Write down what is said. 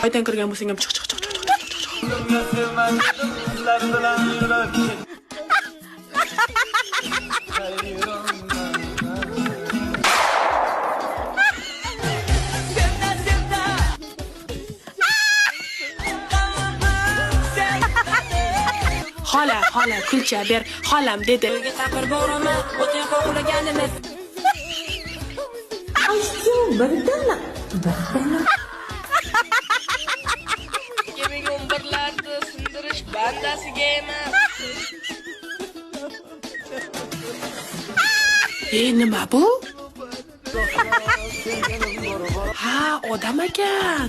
Qaydan kirgan bo'lsang ham chiq. Xola, kulcha ber, xolam dedi. Taqir borama, o'tin qo'qlaganimiz. Aytchu, birdana. Kemigun birlarni sindirish bandasiga emas. Nima bu? Ha, odam ekan.